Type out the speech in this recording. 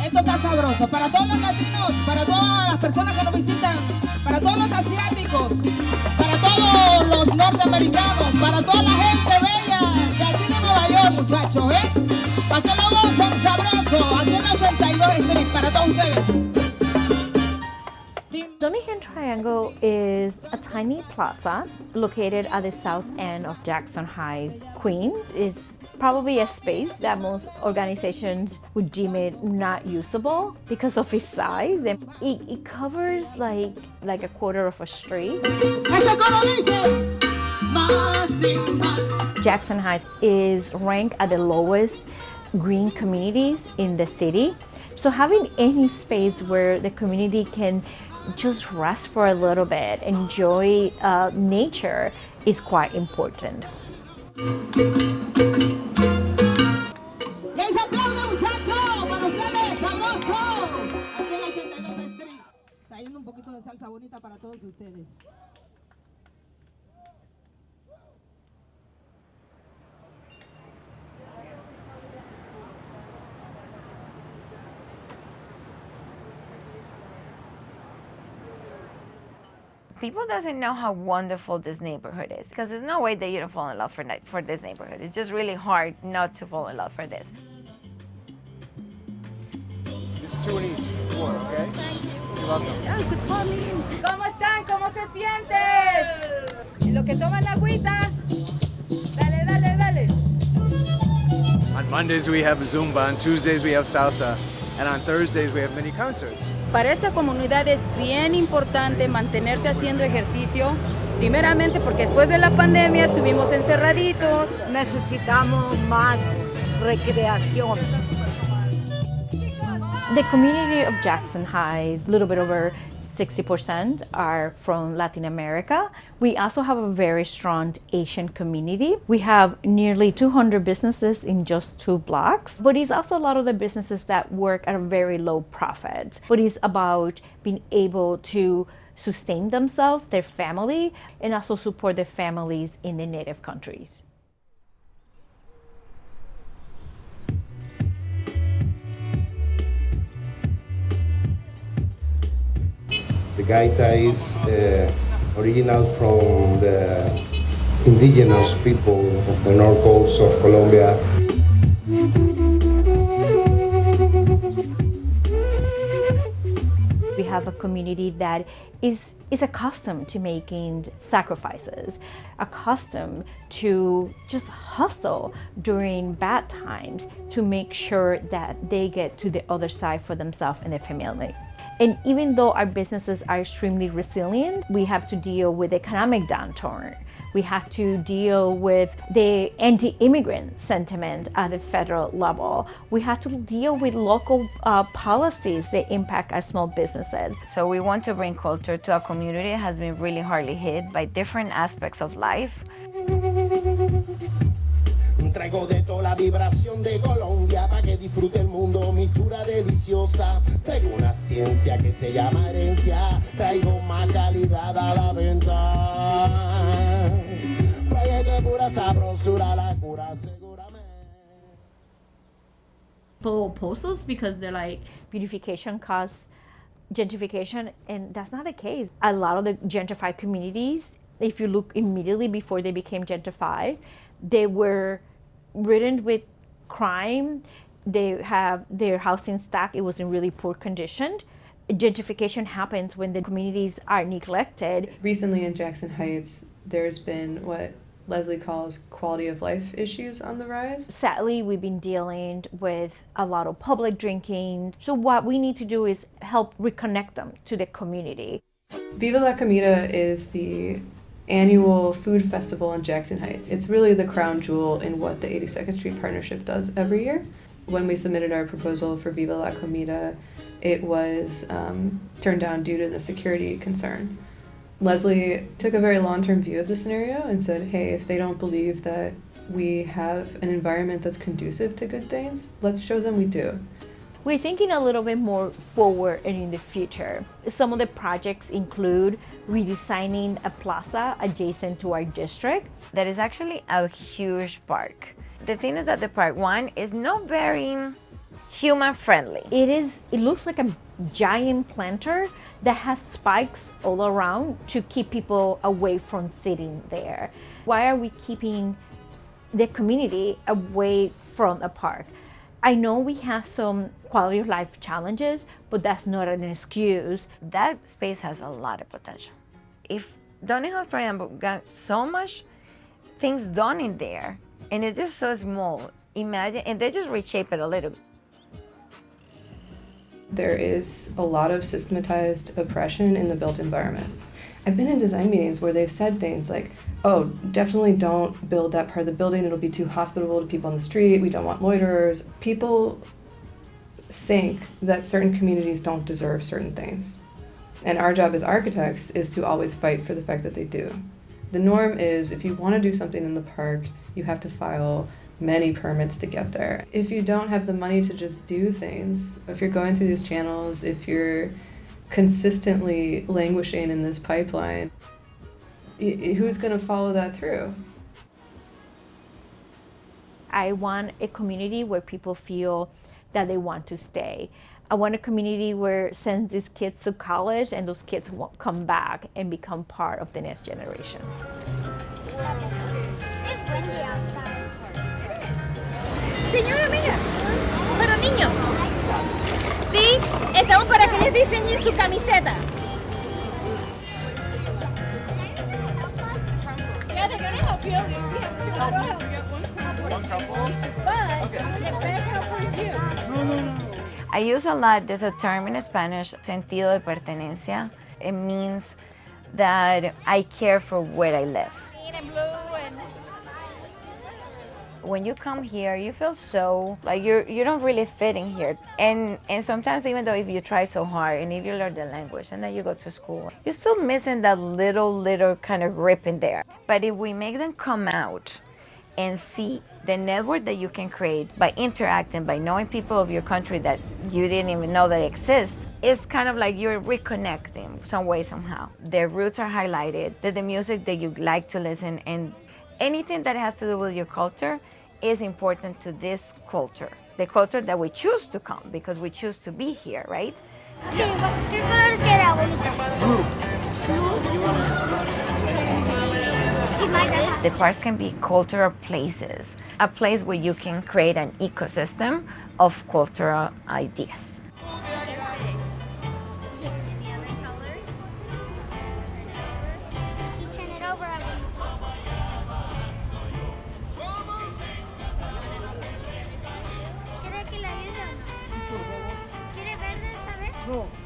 Esto está sabroso para todos los latinos, para todas las personas que nos visitan, para todos los asiáticos, para todos los norteamericanos, para toda la gente bella de aquí de Nueva York, muchachos, para que lo gocen sabroso, aquí en 82 Street, para todos ustedes. Donington Triangle is a tiny plaza located at the south end of Jackson Heights, Queens. It's probably a space that most organizations would deem it not usable because of its size. And it covers like a quarter of a street. Jackson Heights is ranked at the lowest green communities in the city. So having any space where the community can just rest for a little bit, enjoy nature is quite important. ¡Les aplaude, muchachos! ¡Para ustedes, sabroso! Aquí en 82 Street, trayendo un poquito de salsa bonita para todos ustedes. People doesn't know how wonderful this neighborhood is, because there's no way that you don't fall in love for this neighborhood. It's just really hard not to fall in love for this. It's 2 in each. 4, okay? Thank you. You're welcome. Oh, good morning. ¿Cómo están? ¿Cómo se sienten? Y lo que toman la agüita, dale, dale, dale. On Mondays we have Zumba, on Tuesdays we have salsa, and on Thursdays we have mini concerts. Para esta comunidad es bien importante mantenerse haciendo ejercicio, primeramente porque después de la pandemia estuvimos encerraditos. Necesitamos más recreación. The community of Jackson Heights, a little bit over 60% are from Latin America. We also have a very strong Asian community. We have nearly 200 businesses in just 2 blocks, but it's also a lot of the businesses that work at a very low profit. But it's about being able to sustain themselves, their family, and also support their families in the native countries. The gaita is original from the indigenous people of the north coast of Colombia. We have a community that is accustomed to making sacrifices, accustomed to just hustle during bad times to make sure that they get to the other side for themselves and their family. And even though our businesses are extremely resilient, we have to deal with economic downturn. We have to deal with the anti-immigrant sentiment at the federal level. We have to deal with local policies that impact our small businesses. So we want to bring culture to a community that has been really hardly hit by different aspects of life. Traigo de toda la vibración de Colombia para que disfrute el mundo, mistura deliciosa. Traigo una ciencia que se llama herencia. Traigo más calidad a la venta. Traigo pura sabrosura, la cura seguramente. People oppose us because they're like, beautification causes gentrification, and that's not the case. A lot of the gentrified communities, if you look immediately before they became gentrified, they were ridden with crime. They have their housing stock, it was in really poor condition. Gentrification happens when the communities are neglected. Recently in Jackson Heights, there's been what Leslie calls quality of life issues on the rise. Sadly, we've been dealing with a lot of public drinking. So what we need to do is help reconnect them to the community. Viva la Comida is the annual food festival in Jackson Heights. It's really the crown jewel in what the 82nd Street Partnership does every year. When we submitted our proposal for Viva la Comida, it was turned down due to the security concern. Leslie took a very long-term view of the scenario and said, hey, if they don't believe that we have an environment that's conducive to good things, let's show them we do. We're thinking a little bit more forward and in the future. Some of the projects include redesigning a plaza adjacent to our district. That is actually a huge park. The thing is that the park, one, is not very human friendly. It looks like a giant planter that has spikes all around to keep people away from sitting there. Why are we keeping the community away from a park? I know we have some quality of life challenges, but that's not an excuse. That space has a lot of potential. If Donington Triangle got so much things done in there, and it's just so small, imagine, and they just reshape it a little bit. There is a lot of systematized oppression in the built environment. I've been in design meetings where they've said things like, oh, definitely don't build that part of the building, it'll be too hospitable to people on the street, we don't want loiterers. People think that certain communities don't deserve certain things. And our job as architects is to always fight for the fact that they do. The norm is if you want to do something in the park, you have to file many permits to get there. If you don't have the money to just do things, if you're going through these channels, if you're consistently languishing in this pipeline, who's going to follow that through? I want a community where people feel that they want to stay. I want a community where sends these kids to college and those kids won't come back and become part of the next generation. Señora, mira, para niños. Sí, estamos para que les diseñen su camiseta. Yeah, they're gonna help you. I use a lot, there's a term in Spanish, sentido de pertenencia. It means that I care for where I live. When you come here, you feel so like you don't really fit in here. And sometimes even though if you try so hard and if you learn the language and then you go to school, you're still missing that little kind of grip in there. But if we make them come out and see the network that you can create by interacting, by knowing people of your country that you didn't even know that exist, it's kind of like you're reconnecting some way, somehow. Their roots are highlighted, that the music that you like to listen, and anything that has to do with your culture is important to this culture, the culture that we choose to come because we choose to be here, right? ¿Qué colores queda, abuelita? The parks can be cultural places, a place where you can create an ecosystem of cultural ideas. Turn it over, ¿Quiere que le ayude o no? ¿Quiere verde esta vez? No.